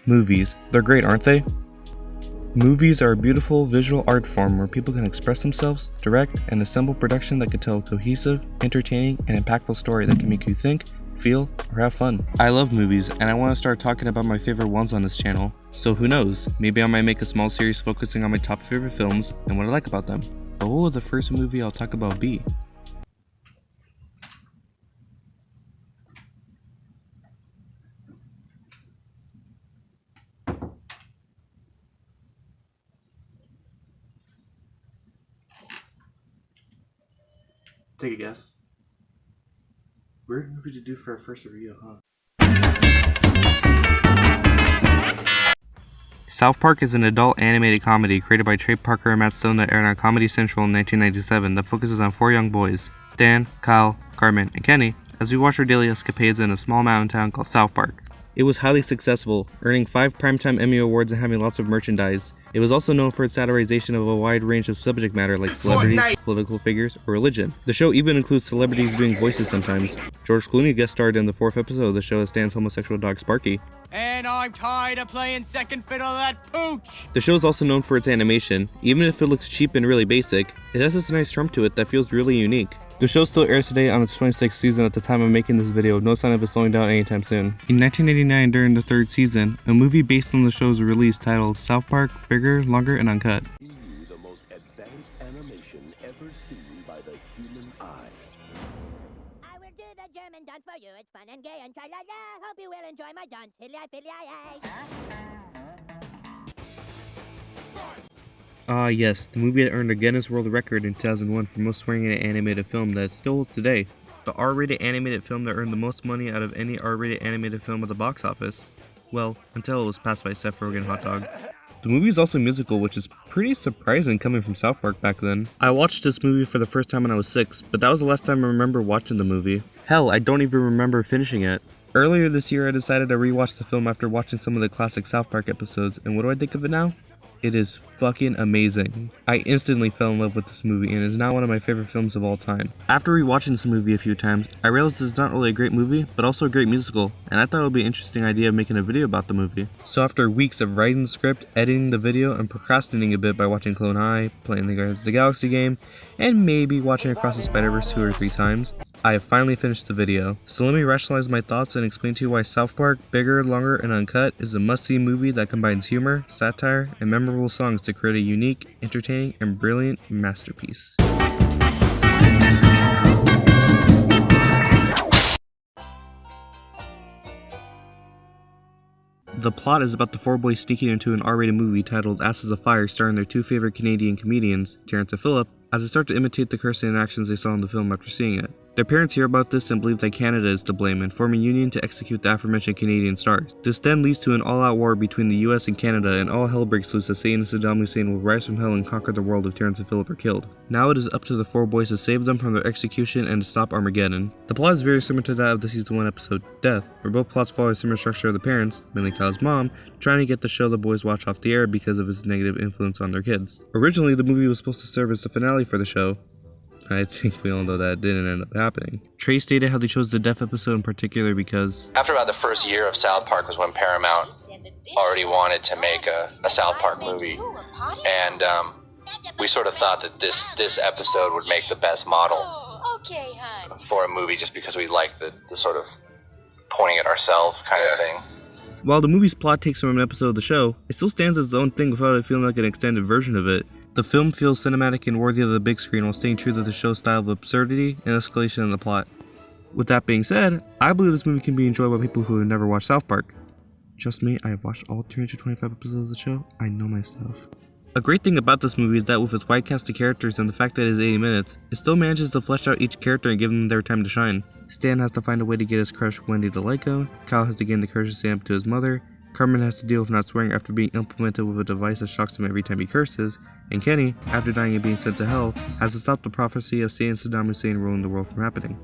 Movies. They're great, aren't they? Movies are a beautiful visual art form where people can express themselves, direct, and assemble production that can tell a cohesive, entertaining, and impactful story that can make you think, feel, or have fun. I love movies, and I want to start talking about my favorite ones on this channel. So who knows, maybe I might make a small series focusing on my top favorite films and what I like about them. But what will the first movie I'll talk about be? Take a guess. Weird movie to do for our first review, huh? South Park is an adult animated comedy created by Trey Parker and Matt Stone that aired on Comedy Central in 1997 that focuses on four young boys, Stan, Kyle, Cartman, and Kenny, as we watch their daily escapades in a small mountain town called South Park. It was highly successful, earning 5 Primetime Emmy Awards and having lots of merchandise. It was also known for its satirization of a wide range of subject matter like celebrities, political figures, or religion. The show even includes celebrities doing voices sometimes. George Clooney guest starred in the 4th episode of the show as Stan's homosexual dog Sparky. And I'm tired of playing second fiddle to that pooch! The show is also known for its animation. Even if it looks cheap and really basic, it has this nice charm to it that feels really unique. The show still airs today on its 26th season at the time of making this video, no sign of it slowing down anytime soon. In 1989, during the 3rd season, a movie based on the show was released titled South Park, Bigger, Longer, and Uncut. The most advanced animation ever seen by the human eye. I will do the German dance for you. It's fun and gay and tra-la-la. Hope you will enjoy my dance. Yes, the movie that earned a Guinness World Record in 2001 for most swearing in an animated film that still holds today. The R-rated animated film that earned the most money out of any R-rated animated film at the box office. Well, until it was passed by Seth Rogen Hot Dog. The movie is also musical, which is pretty surprising coming from South Park back then. I watched this movie for the first time when I was 6, but that was the last time I remember watching the movie. Hell, I don't even remember finishing it. Earlier this year, I decided to rewatch the film after watching some of the classic South Park episodes, and what do I think of it now? It is fucking amazing. I instantly fell in love with this movie and it is now one of my favorite films of all time. After rewatching this movie a few times, I realized it's not only a great movie, but also a great musical, and I thought it would be an interesting idea of making a video about the movie. So after weeks of writing the script, editing the video, and procrastinating a bit by watching Clone High, playing the Guardians of the Galaxy game, and maybe watching Across the Spider-Verse 2 or 3 times, I have finally finished the video. So let me rationalize my thoughts and explain to you why South Park, Bigger, Longer, and Uncut is a must-see movie that combines humor, satire, and memorable songs to create a unique, entertaining, and brilliant masterpiece. The plot is about the 4 boys sneaking into an R-rated movie titled Asses of Fire starring their 2 favorite Canadian comedians, Terrence and Phillip, as they start to imitate the cursing and actions they saw in the film after seeing it. Their parents hear about this and believe that Canada is to blame and form a union to execute the aforementioned Canadian stars. This then leads to an all-out war between the US and Canada, and all hell breaks loose as Satan and Saddam Hussein will rise from hell and conquer the world if Terrence and Phillip are killed. Now it is up to the 4 boys to save them from their execution and to stop Armageddon. The plot is very similar to that of the season 1 episode Death, where both plots follow a similar structure of the parents, mainly Kyle's mom, trying to get the show the boys watch off the air because of its negative influence on their kids. Originally, the movie was supposed to serve as the finale for the show. I think we all know that didn't end up happening. Trey stated how they chose the Death episode in particular because after about the first year of South Park was when Paramount already wanted to make a South Park movie, and we sort of thought that this episode would make the best model for a movie just because we like the sort of pointing at ourselves kind of thing. While the movie's plot takes from an episode of the show, it still stands as its own thing without it feeling like an extended version of it. The film feels cinematic and worthy of the big screen while staying true to the show's style of absurdity and escalation in the plot. With that being said, I believe this movie can be enjoyed by people who have never watched South Park. Trust me, I have watched all 325 episodes of the show. I know my stuff. A great thing about this movie is that with its wide cast of characters and the fact that it is 80 minutes, it still manages to flesh out each character and give them their time to shine. Stan has to find a way to get his crush Wendy to like him, Kyle has to gain the courage to stand up to his mother, Cartman has to deal with not swearing after being implemented with a device that shocks him every time he curses, and Kenny, after dying and being sent to hell, has to stop the prophecy of Satan and Saddam Hussein ruling the world from happening.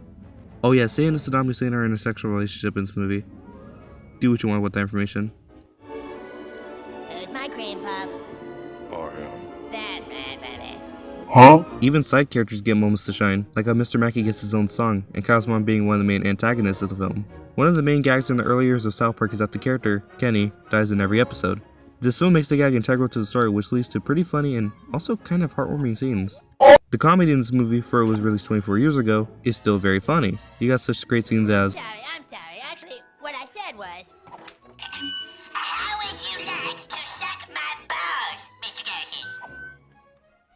Oh yeah, Satan and Saddam Hussein are in a sexual relationship in this movie. Do what you want with that information. Who's my cream puff? I am. That's right, baby. Huh? Even side characters get moments to shine, like how Mr. Mackey gets his own song, and Kyle's mom being one of the main antagonists of the film. One of the main gags in the early years of South Park is that the character, Kenny, dies in every episode. This film makes the gag integral to the story, which leads to pretty funny and also kind of heartwarming scenes. The comedy in this movie, for it was released 24 years ago, is still very funny. You got such great scenes as I'm sorry. Actually, what I said was... How would you like to suck my balls, Mr. Garrison?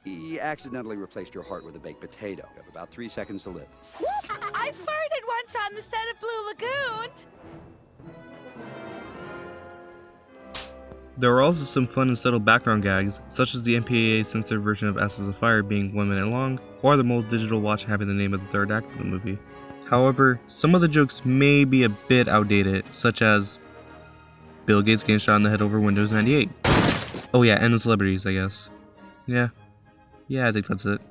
He accidentally replaced your heart with a baked potato. You have about 3 seconds to live. I farted once on the set of Blue Lagoon. there are also some fun and subtle background gags, such as the MPAA censored version of Asses of Fire being 1 minute long, or the Mole's digital watch having the name of the third act of the movie. However, some of the jokes may be a bit outdated, such as Bill Gates getting shot in the head over Windows 98. Oh yeah, and the celebrities, I guess. Yeah, I think that's it.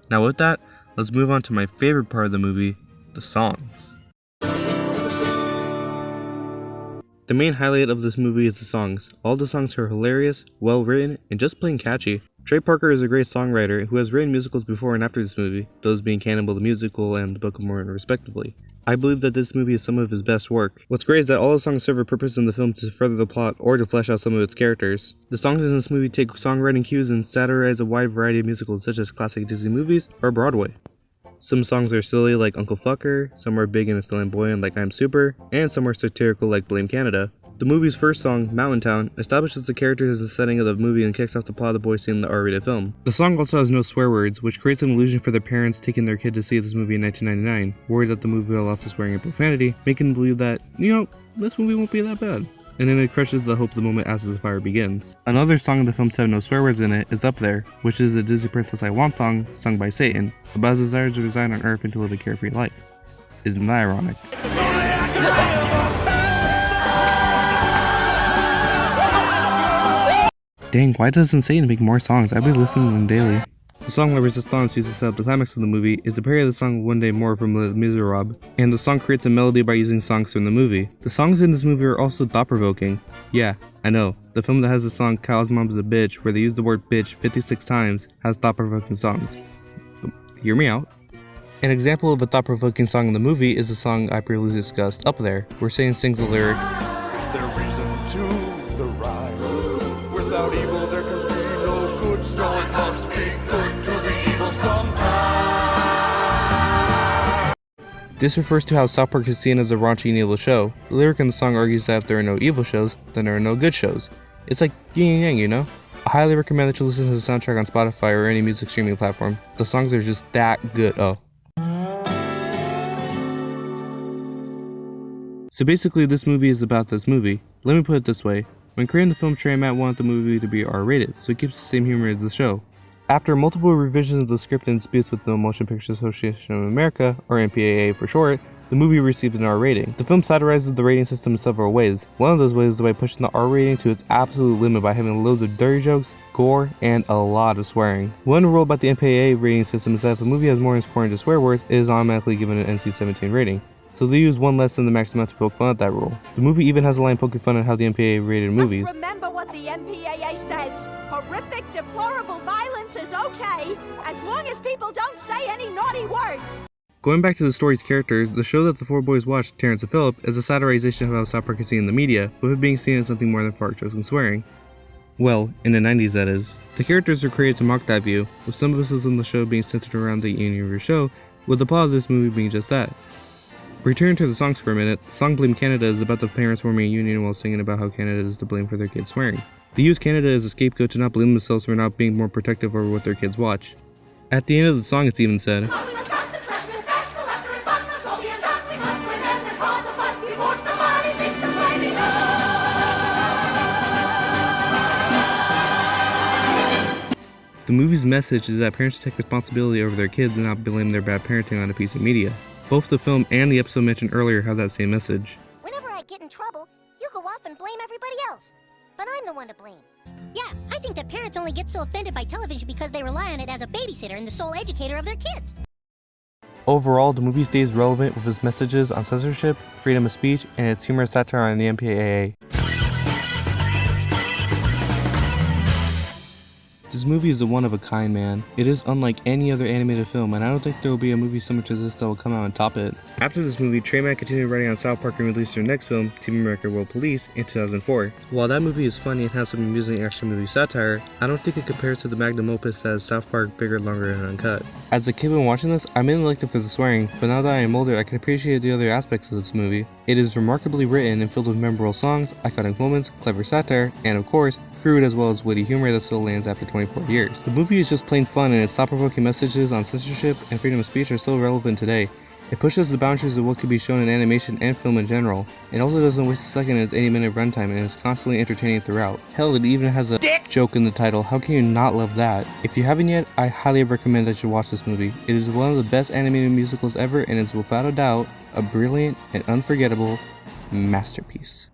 Now with that, let's move on to my favorite part of the movie, the songs. The main highlight of this movie is the songs. All the songs are hilarious, well written, and just plain catchy. Trey Parker is a great songwriter who has written musicals before and after this movie, those being Cannibal the Musical and The Book of Mormon respectively. I believe that this movie is some of his best work. What's great is that all the songs serve a purpose in the film to further the plot or to flesh out some of its characters. The songs in this movie take songwriting cues and satirize a wide variety of musicals such as classic Disney movies or Broadway. Some songs are silly like Uncle Fucker, some are big and flamboyant like I'm Super, and some are satirical like Blame Canada. The movie's first song, Mountain Town, establishes the characters as the setting of the movie and kicks off the plot of the boys seeing the R-rated film. The song also has no swear words, which creates an illusion for their parents taking their kid to see this movie in 1999, worried that the movie will lots of swearing and profanity, making them believe that, this movie won't be that bad. And then it crushes the hope the moment Asses of Fire begins. Another song in the film to have no swear words in it is Up There, which is the Disney Princess I Want song sung by Satan, about his desire to reside on Earth and to live a carefree life. Isn't that ironic? Dang, why doesn't Satan make more songs? I'd be listening to them daily. The song La Resistance used to set up the climax of the movie is a parody of the song One Day More from Les Miserables, and the song creates a melody by using songs from the movie. The songs in this movie are also thought-provoking. Yeah, I know, the film that has the song Kyle's Mom's a Bitch, where they use the word bitch 56 times, has thought-provoking songs. Hear me out. An example of a thought-provoking song in the movie is the song I previously discussed, Up There, where Satan sings the lyric, Is there reason to the rhyme? Without evil there can be no good, so it must be good to be evil sometime. This refers to how South Park is seen as a raunchy and evil show. The lyric in the song argues that if there are no evil shows, then there are no good shows. It's like yin and yang, you know? I highly recommend that you listen to the soundtrack on Spotify or any music streaming platform. The songs are just that good. So basically this movie is about this movie. Let me put it this way. When creating the film, Trey and Matt wanted the movie to be R-rated, so it keeps the same humor as the show. After multiple revisions of the script and disputes with the Motion Picture Association of America, or MPAA for short, the movie received an R rating. The film satirizes the rating system in several ways. One of those ways is by pushing the R rating to its absolute limit by having loads of dirty jokes, gore, and a lot of swearing. One rule about the MPAA rating system is that if a movie has more than 400 swear words, it is automatically given an NC-17 rating. So they use one less than the max amount to poke fun at that rule. The movie even has a line poking fun at how the MPAA rated movies. Just remember what the MPAA says. Horrific, deplorable violence is okay, as long as people don't say any naughty words. Going back to the story's characters, the show that the four boys watched, Terrence and Phillip, is a satirization of how South Park is seen in the media, with it being seen as something more than fart jokes and swearing. Well, in the 90s that is. The characters are created to mock that view, with some episodes on the show being centered around the union of the show, with the plot of this movie being just that. Returning to the songs for a minute, the song Blame Canada is about the parents forming a union while singing about how Canada is to blame for their kids swearing. They use Canada as a scapegoat to not blame themselves for not being more protective over what their kids watch. At the end of the song it's even said, the movie's message is that parents should take responsibility over their kids and not blame their bad parenting on a piece of media. Both the film and the episode mentioned earlier have that same message. Whenever I get in trouble, you go off and blame everybody else. But I'm the one to blame. Yeah, I think that parents only get so offended by television because they rely on it as a babysitter and the sole educator of their kids. Overall, the movie stays relevant with its messages on censorship, freedom of speech, and its humorous satire on the MPAA. This movie is a one of a kind, man. It is unlike any other animated film, and I don't think there will be a movie similar to this that will come out and top it. After this movie, Treyman continued writing on South Park and released their next film, Team America World Police, in 2004. While that movie is funny and has some amusing action movie satire, I don't think it compares to the magnum opus that is South Park Bigger, Longer, and Uncut. As a kid when watching this, I mainly liked it for the swearing, but now that I am older, I can appreciate the other aspects of this movie. It is remarkably written and filled with memorable songs, iconic moments, clever satire, and of course, crude as well as witty humor that still lands after 24 years. The movie is just plain fun, and its thought-provoking messages on censorship and freedom of speech are still relevant today. It pushes the boundaries of what can be shown in animation and film in general. It also doesn't waste a second in its 80-minute runtime and is constantly entertaining throughout. Hell, it even has a joke in the title. How can you not love that? If you haven't yet, I highly recommend that you watch this movie. It is one of the best animated musicals ever and is without a doubt a brilliant and unforgettable masterpiece.